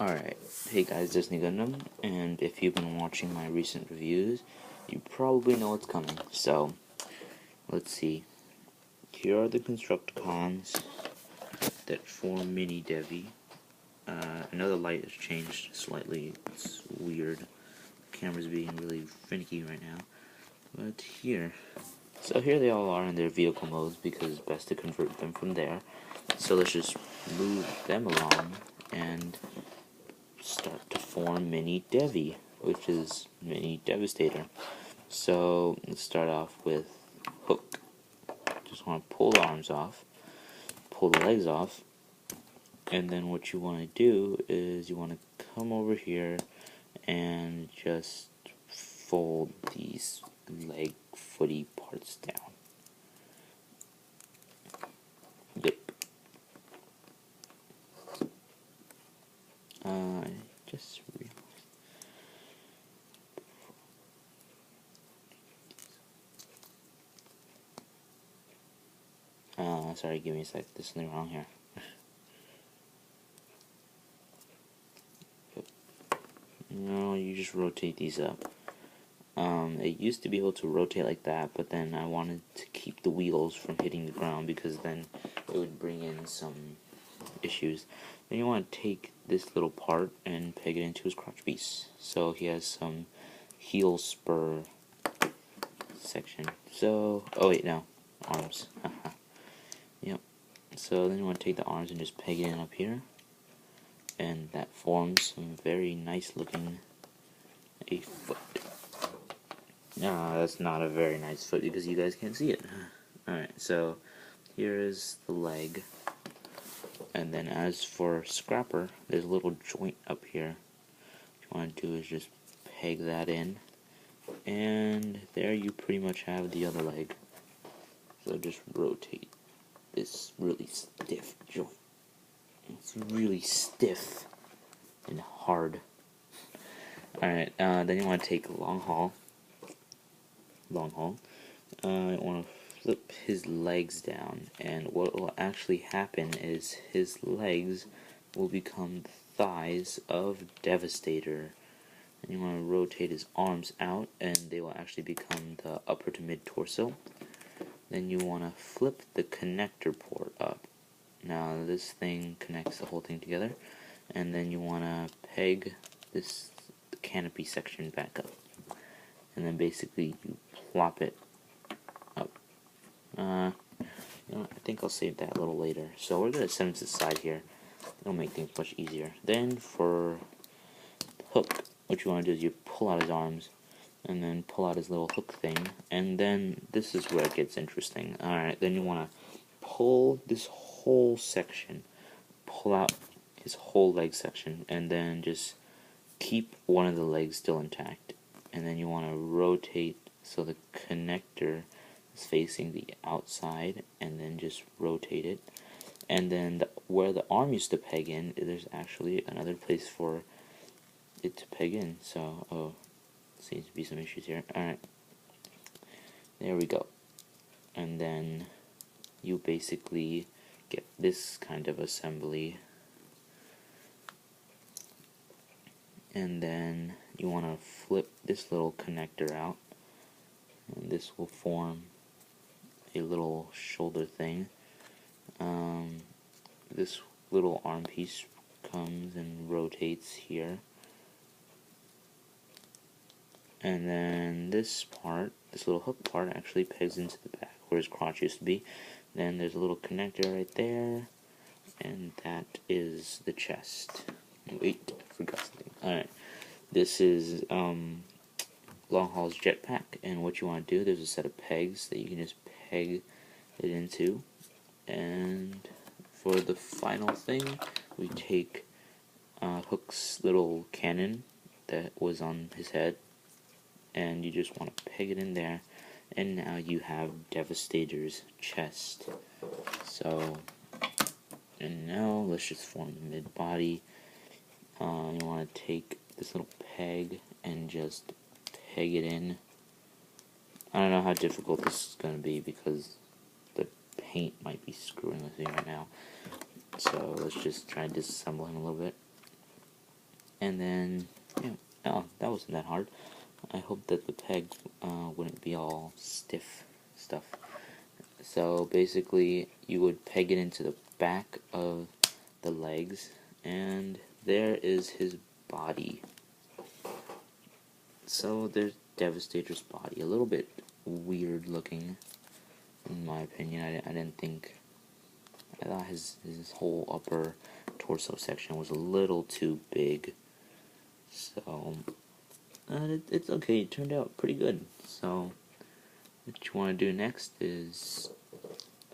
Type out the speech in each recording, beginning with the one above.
Alright, hey guys, Destinygundum, and if you've been watching my recent reviews, you probably know what's coming. So, let's see. Here are the Constructicons that form Mini Devi. I know the light has changed slightly. It's weird. The camera's being really finicky right now. But here. So here they all are in their vehicle modes because it's best to convert them from there. So let's just move them along and start to form Mini Devi, which is Mini Devastator. So let's start off with Hook. Just want to pull the arms off, pull the legs off, and then what you want to do is you want to come over here and just fold these leg footy parts down. Yep. I just realized. Sorry, give me a sec. There's something wrong here. Yep. No, you just rotate these up. It used to be able to rotate like that, but then I wanted to keep the wheels from hitting the ground because then it would bring in some issues. Then you want to take this little part and peg it into his crotch piece. So he has some heel spur section. So, oh wait, no, arms. Yep. So then you want to take the arms and just peg it in up here, and that forms some very nice looking a foot. That's not a very nice foot because you guys can't see it. Alright, so here is the leg. And then as for Scrapper, there's a little joint up here. What you want to do is just peg that in. And there you pretty much have the other leg. So just rotate this really stiff joint. It's really stiff and hard. Alright, then you want to take a long haul. You want to flip his legs down, and what will actually happen is his legs will become the thighs of Devastator. And you want to rotate his arms out, and they will actually become the upper to mid torso. Then you want to flip the connector port up. Now this thing connects the whole thing together, and then you want to peg this canopy section back up, and then basically you plop it up. You know, I think I'll save that a little later. So we're going to set him to the side here. It'll make things much easier. Then for Hook, what you want to do is you pull out his arms, and then pull out his little hook thing, and then this is where it gets interesting. Alright, then you want to pull this whole section, pull out his whole leg section, and then just keep one of the legs still intact. And then you want to rotate so the connector is facing the outside, and then just rotate it. And then where the arm used to peg in, there's actually another place for it to peg in. So, oh, seems to be some issues here. Alright, there we go. And then you basically get this kind of assembly. And then you want to flip this little connector out, and this will form a little shoulder thing. This little arm piece comes and rotates here, and then this part, this little hook part, actually pegs into the back where his crotch used to be. Then there's a little connector right there, and that is the chest. Wait, I forgot something. Alright, this is Long Haul's jetpack, and what you want to do, there's a set of pegs that you can just peg it into, and for the final thing, we take Hook's little cannon that was on his head, and you just want to peg it in there, and now you have Devastator's chest. So, and now let's just form the mid-body. You want to take this little peg and just peg it in. I don't know how difficult this is going to be because the paint might be screwing with me right now. So let's just try and disassemble him a little bit. And then, yeah, oh, that wasn't that hard. I hope that the peg wouldn't be all stiff stuff. So basically, you would peg it into the back of the legs, and there is his body. So there's Devastator's body. A little bit weird looking, in my opinion. I didn't think. I thought his whole upper torso section was a little too big. So it's okay. It turned out pretty good. So what you want to do next is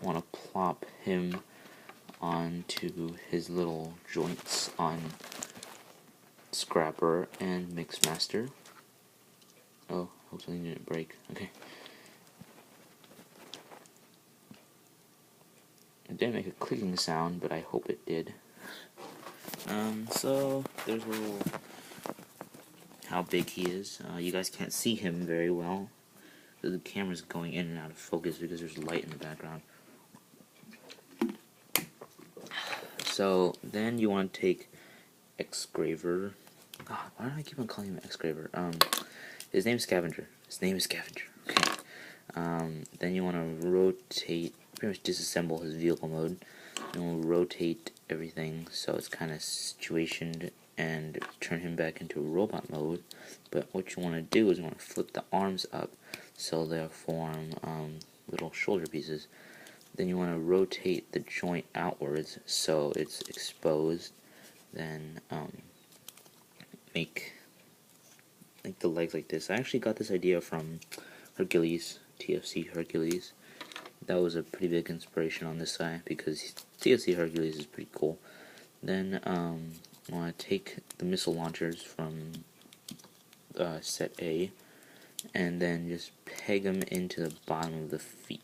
want to plop him onto his little joints on Scrapper and Mixmaster. Oh, hope something didn't break. Okay. It didn't make a clicking sound, but I hope it did. So there's a little how big he is. You guys can't see him very well. The camera's going in and out of focus because there's light in the background. So then you want to take Exgraver. God, why do I keep on calling him Exgraver? His name's Scavenger. Okay. Then you want to rotate, pretty much disassemble his vehicle mode. And we'll rotate everything so it's kind of situationed and turn him back into robot mode. But what you want to do is you want to flip the arms up so they'll form little shoulder pieces. Then you want to rotate the joint outwards so it's exposed. Then make the legs like this. I actually got this idea from Hercules, TFC Hercules. That was a pretty big inspiration on this guy because TFC Hercules is pretty cool. Then I want to take the missile launchers from set A and then just peg them into the bottom of the feet.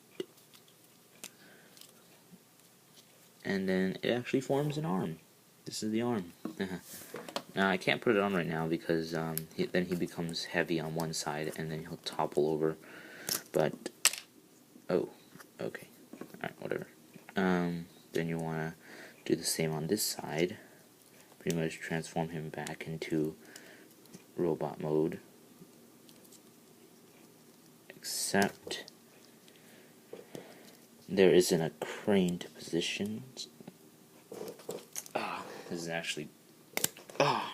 And then it actually forms an arm. This is the arm. Now I can't put it on right now because then he becomes heavy on one side and then he'll topple over. But oh, okay, alright, whatever. Then you want to do the same on this side. Pretty much transform him back into robot mode. Except there isn't a crane to position. This is actually...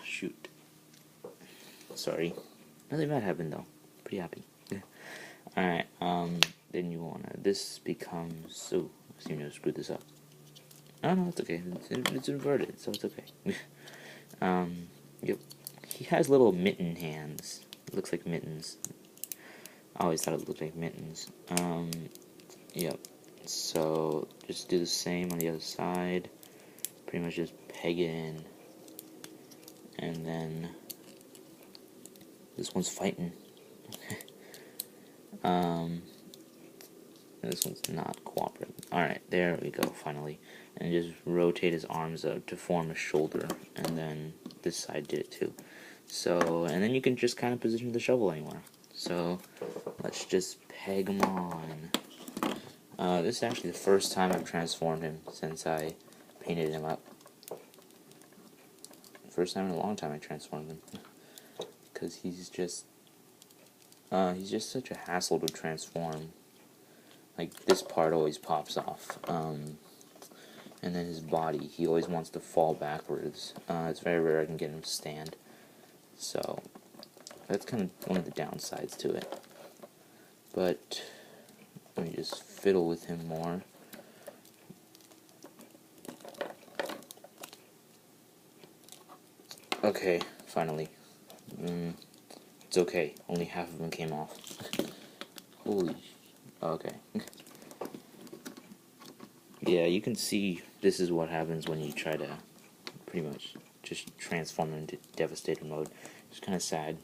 shoot. Sorry. Nothing bad happened though. Pretty happy. Alright, then you wanna... This becomes... Oh, I seem to have screwed this up. Oh no, it's okay. It's inverted, so it's okay. Yep. He has little mitten hands. It looks like mittens. I always thought it looked like mittens. Yep. So, just do the same on the other side. Pretty much just peg it in. And then this one's fighting. This one's not cooperating. Alright, there we go, finally. And just rotate his arms up to form a shoulder. And then this side did it too. So, and then you can just kind of position the shovel anywhere. So, let's just peg him on. This is actually the first time I've transformed him since I painted him up. First time in a long time I transformed him. Because he's just such a hassle to transform. Like, this part always pops off. And then his body, he always wants to fall backwards. It's very rare I can get him to stand. So, that's kind of one of the downsides to it. But, let me just fiddle with him more. Okay, finally. It's okay. Only half of them came off. Holy... Okay. Yeah, you can see this is what happens when you try to pretty much just transform into Devastator mode. It's kind of sad.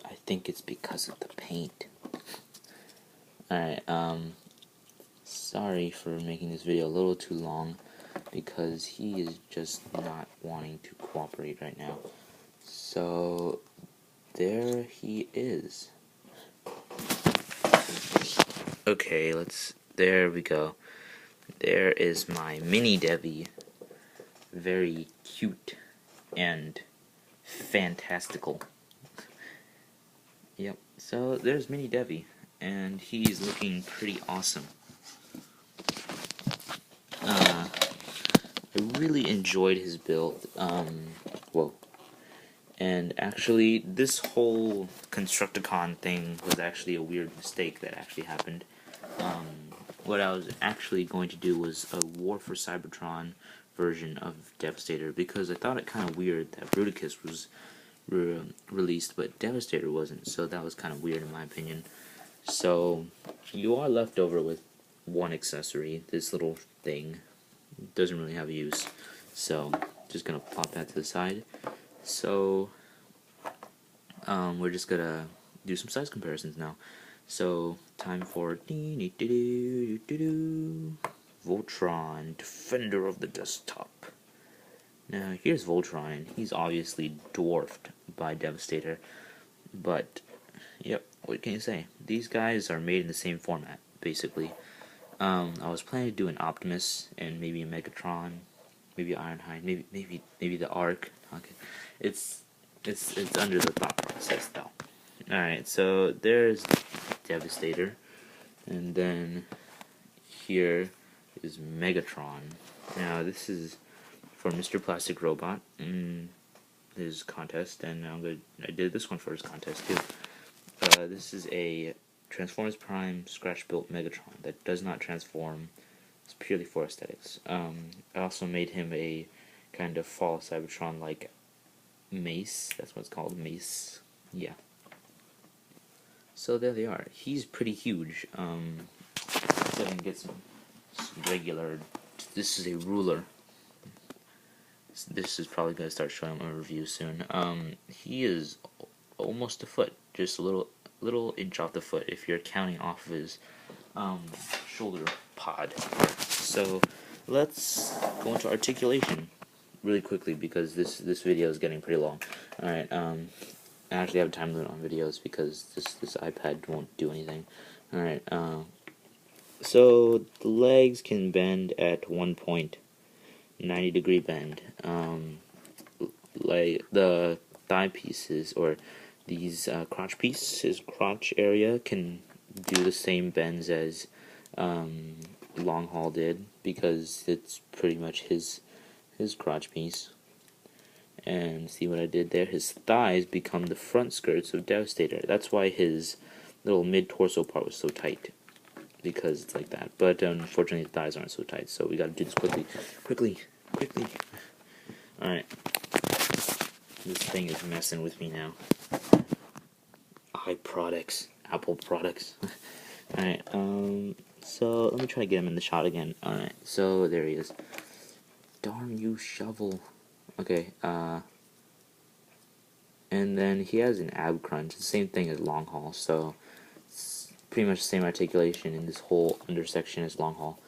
I think it's because of the paint. Alright, sorry for making this video a little too long because he is just not wanting to cooperate right now. So, there he is. Okay, there we go. there is my mini Devi. Very cute and fantastical. Yep, so there's mini Devi, and he's looking pretty awesome. I really enjoyed his build. Whoa. And actually, this whole Constructicon thing was actually a weird mistake that actually happened. What I was actually going to do was a War for Cybertron version of Devastator, because I thought it kind of weird that Bruticus was released, but Devastator wasn't, so that was kind of weird in my opinion. So, you are left over with one accessory, this little thing. Doesn't really have a use, so just gonna pop that to the side. So we're just gonna do some size comparisons now. So time for Voltron, Defender of the Desktop. Now here's Voltron. He's obviously dwarfed by Devastator, but yep, what can you say? These guys are made in the same format, basically. I was planning to do an Optimus and maybe a Megatron, maybe Ironhide, maybe the Ark. Okay, it's under the thought process though. All right, so there's Devastator, and then here is Megatron. Now this is for Mr. Plastic Robot. His contest, and I did this one for his contest too. This is a Transformers Prime scratch-built Megatron that does not transform. It's purely for aesthetics. I also made him a kind of fall Cybertron like Mace. That's what it's called, Mace. Yeah. So there they are. He's pretty huge. So I can get some regular. This is a ruler. This is probably gonna start showing my review soon. He is almost a foot, just a little inch off the foot if you're counting off of his shoulder pod. So let's go into articulation really quickly, because this video is getting pretty long. Alright, I actually have a time limit on videos because this iPad won't do anything. Alright, so the legs can bend at 1 point, 90-degree bend. Like the thigh pieces, or these crotch piece, his crotch area can do the same bends as Long Haul did, because it's pretty much his crotch piece. And see what I did there? His thighs become the front skirts of Devastator. That's why his little mid-torso part was so tight, because it's like that. But unfortunately, the thighs aren't so tight, so we gotta do this quickly. Alright. This thing is messing with me now. iProducts, Apple products. Alright, so let me try to get him in the shot again. Alright, so there he is. Darn you, shovel. Okay, and then he has an ab crunch, the same thing as Long Haul, so it's pretty much the same articulation in this whole undersection as Long Haul.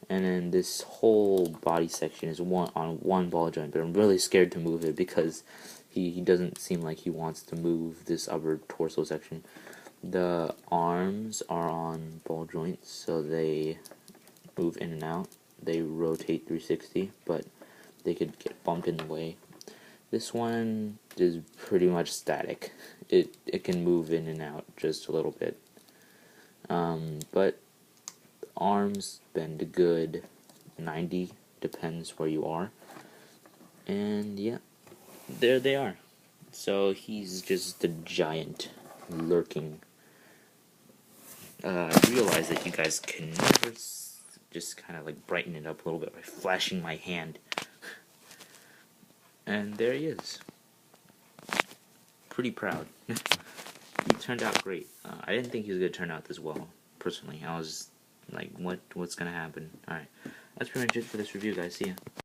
And then this whole body section is on one ball joint, but I'm really scared to move it because he doesn't seem like he wants to move this upper torso section. The arms are on ball joints, so they move in and out. They rotate 360, but they could get bumped in the way. This one is pretty much static. It can move in and out just a little bit. But arms bend a good 90, depends where you are. And yeah, there they are. So he's just a giant lurking. I realize that you guys can never just kind of like brighten it up a little bit by flashing my hand. And there he is. Pretty proud. He turned out great. I didn't think he was going to turn out this well, personally. I was like, what's going to happen? Alright, that's pretty much it for this review, guys. See ya.